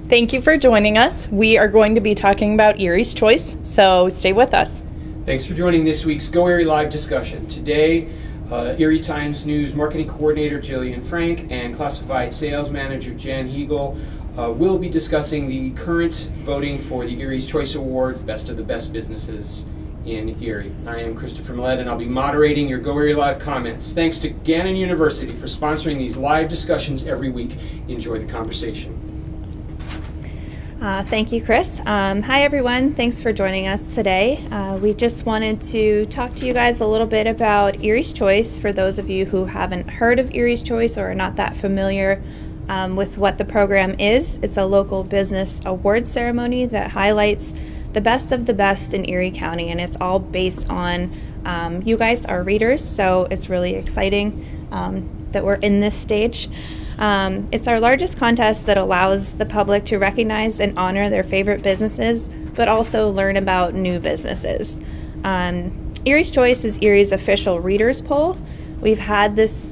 Thank you for joining us. We are going to be talking about Erie's Choice, so stay with us. Thanks for joining this week's Go Erie Live discussion. Today, Erie Times-News Marketing Coordinator Jillian Frank and Classified Sales Manager Jenn Huegel will be discussing the current voting for the Erie's Choice Awards, Best of the Best Businesses in Erie. I am Christopher Millett, and I'll be moderating your Go Erie Live comments. Thanks to Gannon University for sponsoring these live discussions every week. Enjoy the conversation. Thank you, Chris. Hi, everyone. Thanks for joining us today. We just wanted to talk to you guys a little bit about Erie's Choice for those of you who haven't heard of Erie's Choice or are not that familiar with what the program is. It's a local business award ceremony that highlights the best of the best in Erie County, and it's all based on you guys, our readers, so it's really exciting that we're in this stage. It's our largest contest that allows the public to recognize and honor their favorite businesses, but also learn about new businesses. Erie's Choice is Erie's official readers poll. We've held this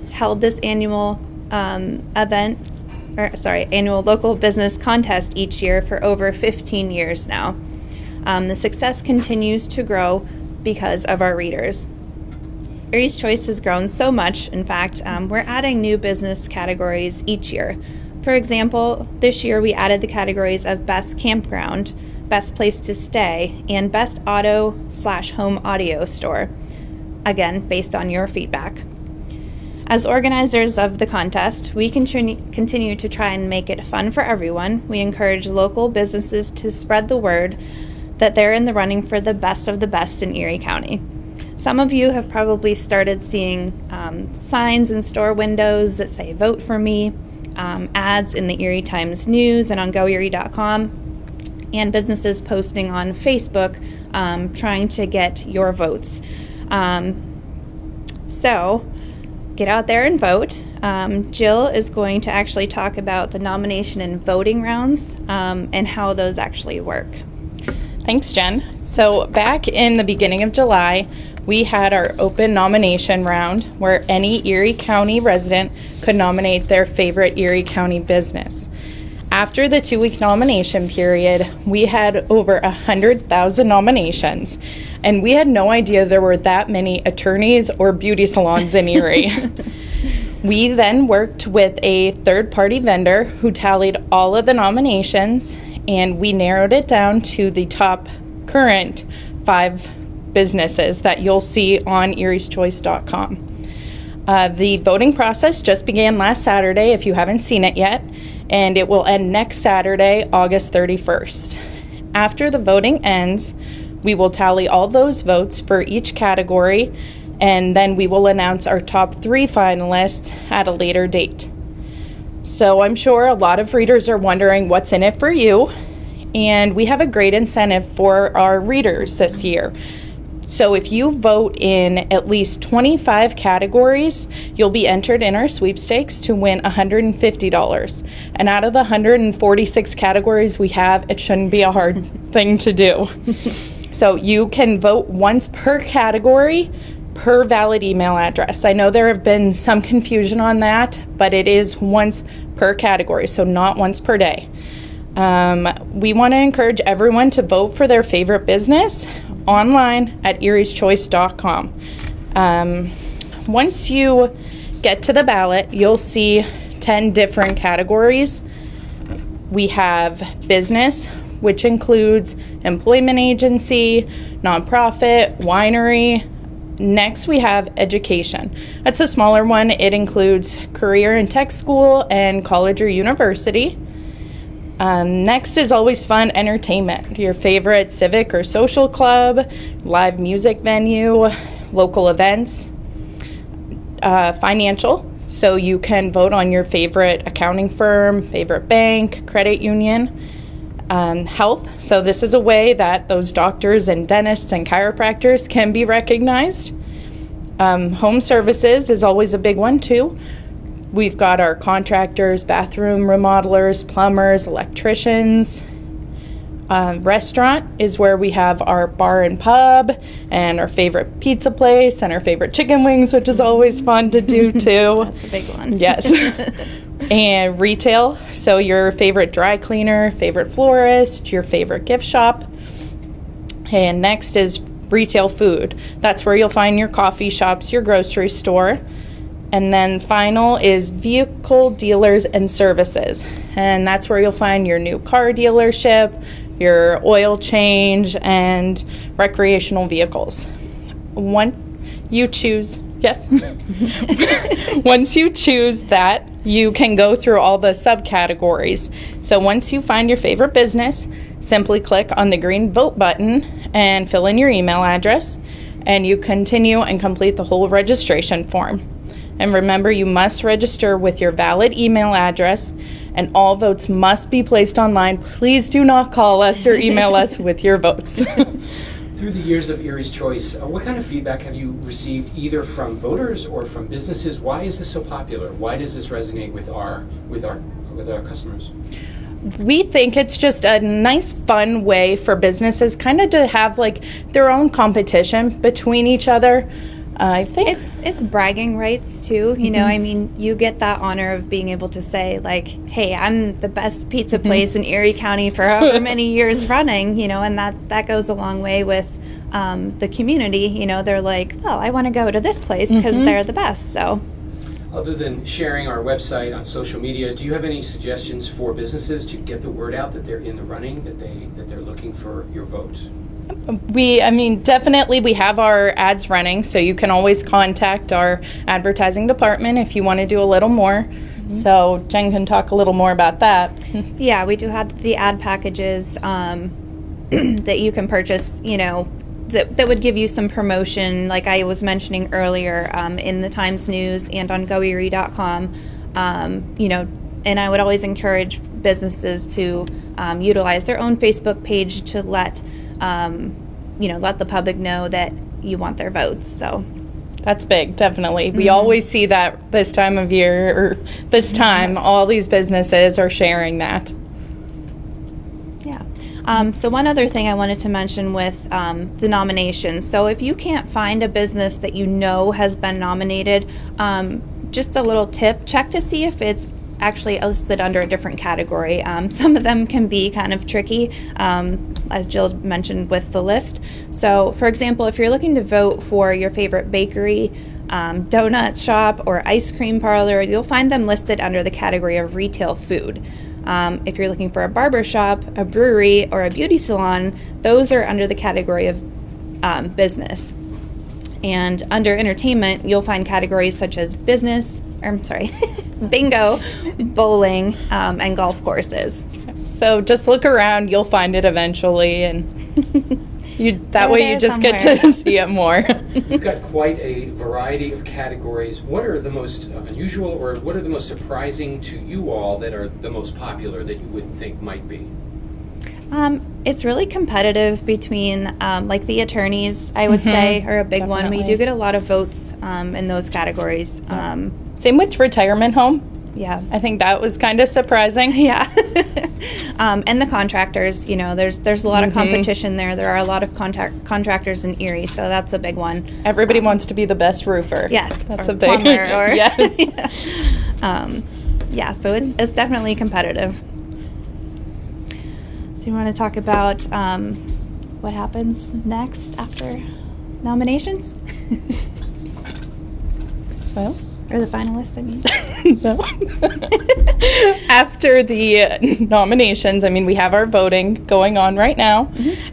annual annual local business contest each year for over 15 years now. The success continues to grow because of our readers. Erie's Choice has grown so much. In fact, we're adding new business categories each year. For example, this year we added the categories of Best Campground, Best Place to Stay, and Best Auto/Home Audio Store, again, based on your feedback. As organizers of the contest, we continue to try and make it fun for everyone. We encourage local businesses to spread the word that they're in the running for the best of the best in Erie County. Some of you have probably started seeing signs in store windows that say "Vote for me," ads in the Erie Times-News and on GoErie.com, and businesses posting on Facebook trying to get your votes. So get out there and vote. Jill is going to actually talk about the nomination and voting rounds and how those actually work. Thanks, Jen. So back in the beginning of July, we had our open nomination round where any Erie County resident could nominate their favorite Erie County business. After the 2-week nomination period, we had over 100,000 nominations, and we had no idea there were that many attorneys or beauty salons in Erie. We then worked with a third-party vendor who tallied all of the nominations, and we narrowed it down to the top current 5 businesses that you'll see on erieschoice.com. The voting process just began last Saturday, if you haven't seen it yet, and it will end next Saturday, August 31st. After the voting ends, we will tally all those votes for each category, and then we will announce our top 3 finalists at a later date. So I'm sure a lot of readers are wondering what's in it for you, and we have a great incentive for our readers this year. So if you vote in at least 25 categories, you'll be entered in our sweepstakes to win $150. And out of the 146 categories we have, it shouldn't be a hard thing to do. So you can vote once per category, per valid email address. I know there have been some confusion on that, but it is once per category, so not once per day. We want to encourage everyone to vote for their favorite business online at erieschoice.com. Once you get to the ballot, you'll see 10 different categories. We have business, which includes employment agency, nonprofit, winery. Next, we have education. That's a smaller one. It includes career and tech school and college or university. Next is always fun entertainment, your favorite civic or social club, live music venue, local events. Financial, so you can vote on your favorite accounting firm, favorite bank, credit union. Health, so this is a way that those doctors and dentists and chiropractors can be recognized. Home services is always a big one too. We've got our contractors, bathroom remodelers, plumbers, electricians. Restaurant is where we have our bar and pub and our favorite pizza place and our favorite chicken wings, which is always fun to do too. That's a big one. Yes. And retail, so your favorite dry cleaner, favorite florist, your favorite gift shop. And next is retail food. That's where you'll find your coffee shops, your grocery store. And then final is vehicle dealers and services. And that's where you'll find your new car dealership, your oil change, and recreational vehicles. Once you choose, yes. Once you choose that, you can go through all the subcategories. So once you find your favorite business, simply click on the green vote button and fill in your email address, and you continue and complete the whole registration form. And remember, you must register with your valid email address, and all votes must be placed online. Please do not call us or email us with your votes. Through the years of Erie's Choice, what kind of feedback have you received either from voters or from businesses? Why is this so popular? Why does this resonate with our customers? We think it's just a nice, fun way for businesses kind of to have like their own competition between each other. I think it's bragging rights too. You know, I mean, you get that honor of being able to say like, "Hey, I'm the best pizza place in Erie County for however many years running." You know, and that goes a long way with the community. You know, they're like, "Well, I want to go to this place because they're the best." So, other than sharing our website on social media, do you have any suggestions for businesses to get the word out that they're in the running, that they're looking for your vote? Definitely we have our ads running, so you can always contact our advertising department if you want to do a little more. So Jen can talk a little more about that. Yeah, we do have the ad packages that you can purchase, you know, that would give you some promotion, like I was mentioning earlier, in the Times-News and on goerie.com. You know, and I would always encourage businesses to utilize their own Facebook page to let the public know that you want their votes. So that's big, definitely. We always see that this time of year, or this time, all these businesses are sharing that. Yeah. So one other thing I wanted to mention with the nominations. So if you can't find a business that you know has been nominated, just a little tip, check to see if it's actually listed under a different category. Some of them can be kind of tricky, as Jill mentioned with the list. So, for example, if you're looking to vote for your favorite bakery, donut shop, or ice cream parlor, you'll find them listed under the category of retail food. If you're looking for a barber shop, a brewery, or a beauty salon, those are under the category of business. And under entertainment, you'll find categories such as bingo, bowling, and golf courses. So just look around, you'll find it eventually, and that way you just get to see it more. You've got quite a variety of categories. What are the most unusual, or what are the most surprising to you all that are the most popular that you would think might be? It's really competitive between, like the attorneys, I would say, are a big one. We do get a lot of votes in those categories. Same with retirement home. Yeah. I think that was kind of surprising. Yeah. And the contractors, you know, there's a lot of competition there. There are a lot of contractors in Erie, so that's a big one. Everybody wants to be the best roofer. Yes. That's a big plumber, or yes. Yeah, so it's definitely competitive. So you want to talk about what happens next after nominations? Well, or the finalists, I mean. No. After the nominations, we have our voting going on right now.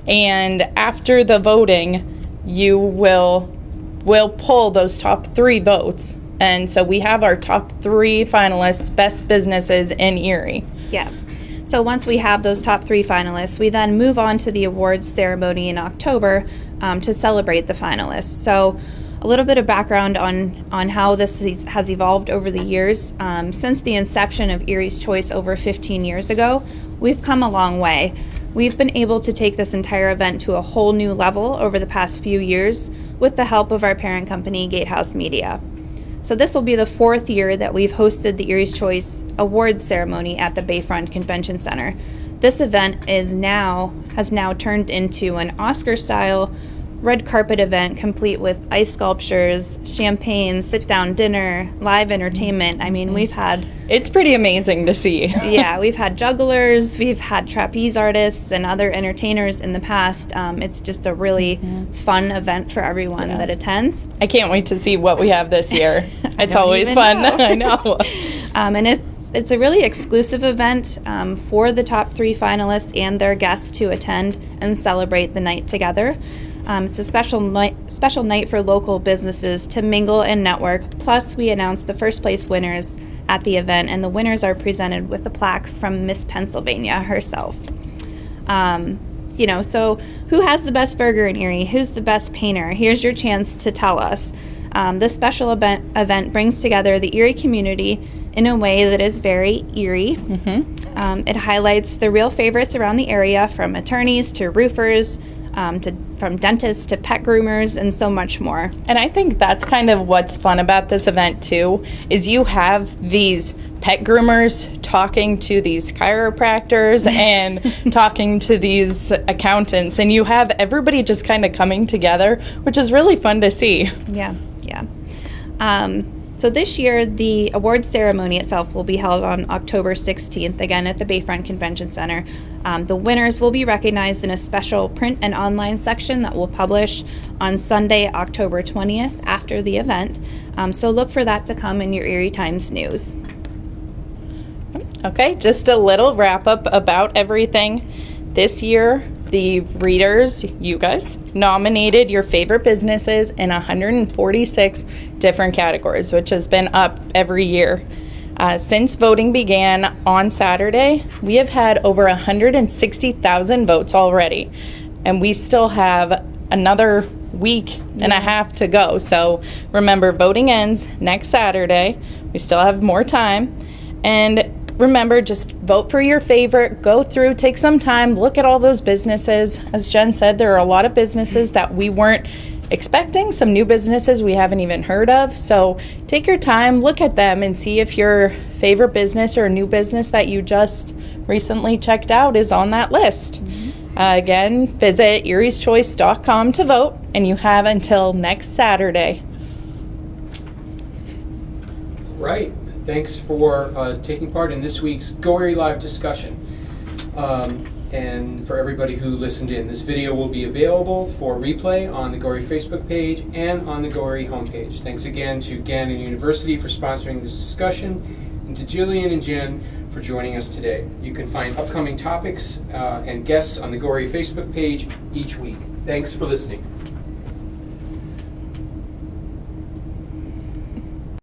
And after the voting, you will pull those top 3 votes. And so we have our top 3 finalists, best businesses in Erie. Yeah. So once we have those top 3 finalists, we then move on to the awards ceremony in October to celebrate the finalists. So a little bit of background on how this has evolved over the years. Since the inception of Erie's Choice over 15 years ago, we've come a long way. We've been able to take this entire event to a whole new level over the past few years with the help of our parent company, Gatehouse Media. So this will be the 4th year that we've hosted the Erie's Choice Awards ceremony at the Bayfront Convention Center. This event has now turned into an Oscar-style red carpet event complete with ice sculptures, champagne, sit-down dinner, live entertainment. I mean, we've had... It's pretty amazing to see. Yeah, we've had jugglers, we've had trapeze artists and other entertainers in the past. It's just a really fun event for everyone that attends. I can't wait to see what we have this year. It's don't always even fun. know. I know. And it's a really exclusive event for the top 3 finalists and their guests to attend and celebrate the night together. It's a special night for local businesses to mingle and network. Plus, we announced the first place winners at the event, and the winners are presented with a plaque from Miss Pennsylvania herself. So who has the best burger in Erie? Who's the best painter? Here's your chance to tell us. This special event brings together the Erie community in a way that is very Erie. It highlights the real favorites around the area, from attorneys to roofers, from dentists to pet groomers, and so much more. And I think that's kind of what's fun about this event too, is you have these pet groomers talking to these chiropractors and talking to these accountants, and you have everybody just kind of coming together, which is really fun to see. Yeah. So this year, the award ceremony itself will be held on October 16th, again at the Bayfront Convention Center. The winners will be recognized in a special print and online section that we'll publish on Sunday, October 20th, after the event. So look for that to come in your Erie Times-News. Okay, just a little wrap up about everything. This year, the readers, you guys, nominated your favorite businesses in 146 different categories, which has been up every year. Since voting began on Saturday, we have had over 160,000 votes already, and we still have another week and a half to go. So remember, voting ends next Saturday. We still have more time. And remember, just vote for your favorite, go through, take some time, look at all those businesses. As Jen said, there are a lot of businesses that we weren't expecting, some new businesses we haven't even heard of. So take your time, look at them, and see if your favorite business or a new business that you just recently checked out is on that list. Again, visit erieschoice.com to vote, and you have until next Saturday. Right. Thanks for taking part in this week's Go Erie Live discussion. And for everybody who listened in, this video will be available for replay on the Go Erie Facebook page and on the Go Erie homepage. Thanks again to Gannon University for sponsoring this discussion, and to Jillian and Jen for joining us today. You can find upcoming topics and guests on the Go Erie Facebook page each week. Thanks for listening.